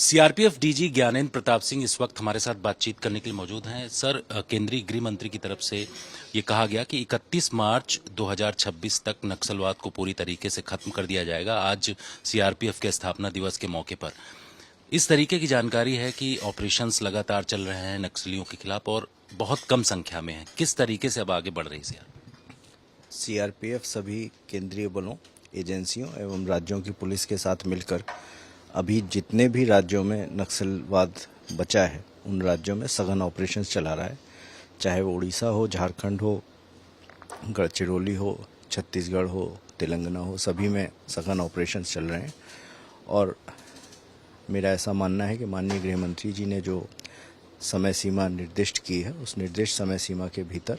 CRPF DG Gyanendra Pratap Singh इस वक्त हमारे साथ बातचीत करने के लिए मौजूद हैं। सर, केंद्रीय गृह मंत्री की तरफ से ये कहा गया कि 31 मार्च 2026 तक नक्सलवाद को पूरी तरीके से खत्म कर दिया जाएगा। आज सीआरपीएफ के स्थापना दिवस के मौके पर इस तरीके की जानकारी है कि ऑपरेशंस लगातार चल रहे हैं नक्सलियों के खिलाफ और बहुत कम संख्या में है। किस तरीके से अब आगे बढ़ रही है सीआरपीएफ सभी केंद्रीय बलों, एजेंसियों एवं राज्यों की पुलिस के साथ मिलकर अभी जितने भी राज्यों में नक्सलवाद बचा है उन राज्यों में सघन ऑपरेशंस चला रहा है। चाहे वो उड़ीसा हो, झारखंड हो, गढ़चिरौली हो, छत्तीसगढ़ हो, तेलंगाना हो, सभी में सघन ऑपरेशंस चल रहे हैं। और मेरा ऐसा मानना है कि माननीय गृह मंत्री जी ने जो समय सीमा निर्दिष्ट की है उस निर्दिष्ट समय सीमा के भीतर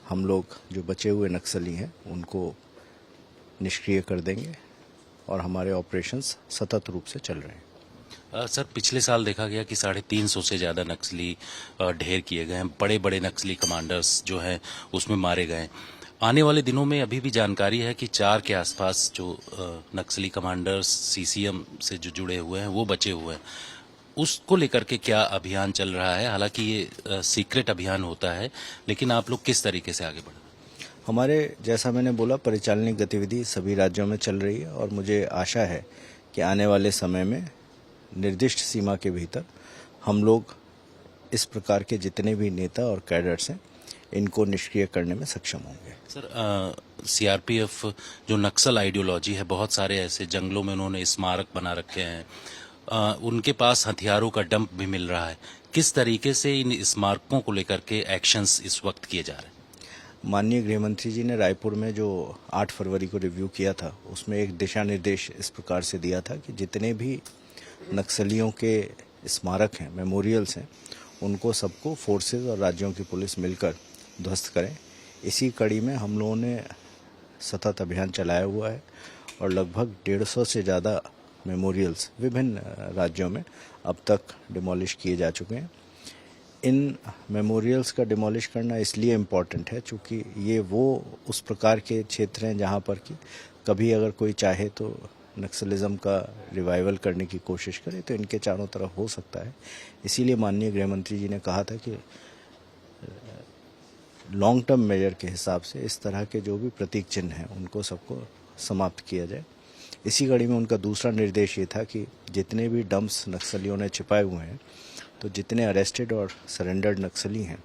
हम लोग जो बचे हुए नक्सली हैं उनको निष्क्रिय कर देंगे और हमारे ऑपरेशंस सतत रूप से चल रहे हैं। सर, पिछले साल देखा गया कि 350 से ज़्यादा नक्सली ढेर किए गए हैं। बड़े बड़े नक्सली कमांडर्स जो हैं उसमें मारे गए। आने वाले दिनों में अभी भी जानकारी है कि 4 के आसपास जो नक्सली कमांडर्स सीसीएम से जो जुड़े हुए हैं वो बचे हुए हैं। उसको लेकर के क्या अभियान चल रहा है? हालांकि ये सीक्रेट अभियान होता है, लेकिन आप लोग किस तरीके से आगे बढ़ रहे हैं? हमारे, जैसा मैंने बोला, परिचालनिक गतिविधि सभी राज्यों में चल रही है और मुझे आशा है कि आने वाले समय में निर्दिष्ट सीमा के भीतर हम लोग इस प्रकार के जितने भी नेता और कैडर्स हैं इनको निष्क्रिय करने में सक्षम होंगे। सर, सीआरपीएफ जो नक्सल आइडियोलॉजी है, बहुत सारे ऐसे जंगलों में उन्होंने स्मारक बना रखे हैं। उनके पास हथियारों का डंप भी मिल रहा है। किस तरीके से इन स्मारकों को लेकर के एक्शंस इस वक्त किए जा रहे हैं? माननीय गृह मंत्री जी ने रायपुर में जो 8 फरवरी को रिव्यू किया था उसमें एक दिशा निर्देश इस प्रकार से दिया था कि जितने भी नक्सलियों के स्मारक हैं, मेमोरियल्स हैं, उनको सबको फोर्सेस और राज्यों की पुलिस मिलकर ध्वस्त करें। इसी कड़ी में हम लोगों ने सतत अभियान चलाया हुआ है और लगभग 150 से ज़्यादा मेमोरियल्स विभिन्न राज्यों में अब तक डिमोलिश किए जा चुके हैं। इन मेमोरियल्स का डिमोलिश करना इसलिए इम्पॉर्टेंट है क्योंकि ये वो उस प्रकार के क्षेत्र हैं जहाँ पर कि कभी अगर कोई चाहे तो नक्सलिज्म का रिवाइवल करने की कोशिश करे तो इनके चारों तरफ हो सकता है। इसीलिए माननीय गृह मंत्री जी ने कहा था कि लॉन्ग टर्म मेजर के हिसाब से इस तरह के जो भी प्रतीक चिन्ह हैं उनको सबको समाप्त किया जाए। इसी कड़ी में उनका दूसरा निर्देश ये था कि जितने भी डंप्स नक्सलियों ने छिपाए हुए हैं तो जितने अरेस्टेड और सरेंडर्ड नक्सली हैं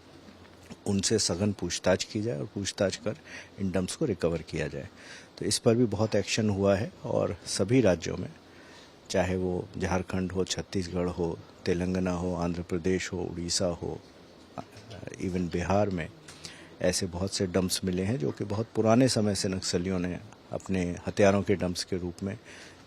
उनसे सघन पूछताछ की जाए और पूछताछ कर इन डंप्स को रिकवर किया जाए। तो इस पर भी बहुत एक्शन हुआ है और सभी राज्यों में, चाहे वो झारखंड हो, छत्तीसगढ़ हो, तेलंगाना हो, आंध्र प्रदेश हो, उड़ीसा हो, इवन बिहार में ऐसे बहुत से डंप्स मिले हैं जो कि बहुत पुराने समय से नक्सलियों ने अपने हथियारों के डंप्स के रूप में,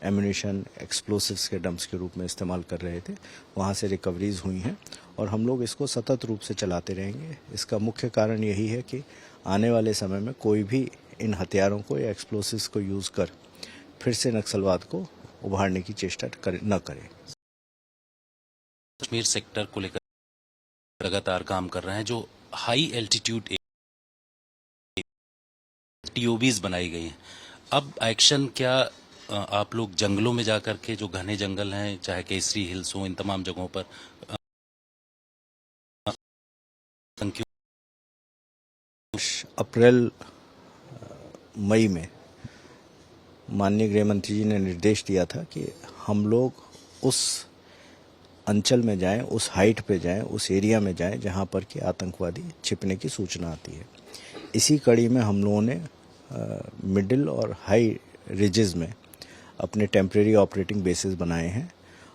एम्यूनिशन, एक्सप्लोसिव्स के डंप्स के रूप में इस्तेमाल कर रहे थे। वहाँ से रिकवरीज हुई हैं और हम लोग इसको सतत रूप से चलाते रहेंगे। इसका मुख्य कारण यही है कि आने वाले समय में कोई भी इन हथियारों को या एक्सप्लोसिव्स को यूज़ कर फिर से नक्सलवाद को उभारने की चेष्टा न करे। कश्मीर सेक्टर को लेकर लगातार काम कर रहे हैं। जो हाई एल्टीट्यूड टीओबीज बनाई गई हैं, अब एक्शन क्या आप लोग जंगलों में जाकर के, जो घने जंगल हैं, चाहे केसरी हिल्स हो, इन तमाम जगहों पर अप्रैल मई में माननीय गृह मंत्री जी ने निर्देश दिया था कि हम लोग उस अंचल में जाएं, उस हाइट पे जाएं, उस एरिया में जाएं जहां पर कि आतंकवादी छिपने की सूचना आती है। इसी कड़ी में हम लोगों ने मिडिल और हाई रिजेस में अपने टेम्परेरी ऑपरेटिंग बेसिस बनाए हैं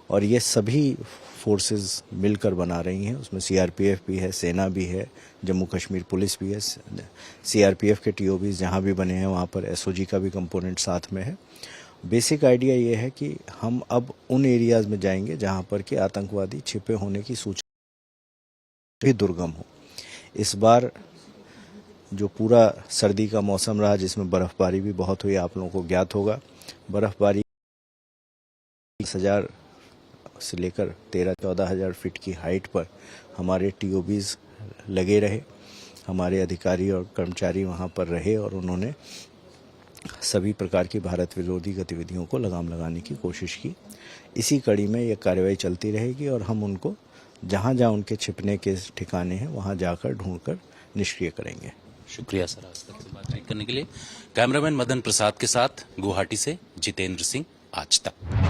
और ये सभी फोर्सेस मिलकर बना रही हैं। उसमें सीआरपीएफ भी है, सेना भी है, जम्मू कश्मीर पुलिस भी है। सीआरपीएफ के टीओबीज जहाँ भी बने हैं वहाँ पर एसओजी का भी कंपोनेंट साथ में है। बेसिक आइडिया ये है कि हम अब उन एरियाज में जाएंगे जहाँ पर कि आतंकवादी छिपे होने की सूचना भी दुर्गम हो। इस बार जो पूरा सर्दी का मौसम रहा जिसमें बर्फबारी भी बहुत हुई, आप लोगों को ज्ञात होगा, बर्फबारी 10,000 से लेकर 13-14 हज़ार फीट की हाइट पर हमारे टीओबीज लगे रहे। हमारे अधिकारी और कर्मचारी वहाँ पर रहे और उन्होंने सभी प्रकार की भारत विरोधी गतिविधियों को लगाम लगाने की कोशिश की। इसी कड़ी में ये कार्रवाई चलती रहेगी और हम उनको जहाँ जहाँ उनके छिपने के ठिकाने हैं वहाँ जाकर ढूंढकर निष्क्रिय करेंगे। शुक्रिया सर आज तक से बातचीत करने के लिए। कैमरामैन मदन प्रसाद के साथ गुवाहाटी से जितेंद्र सिंह, आज तक।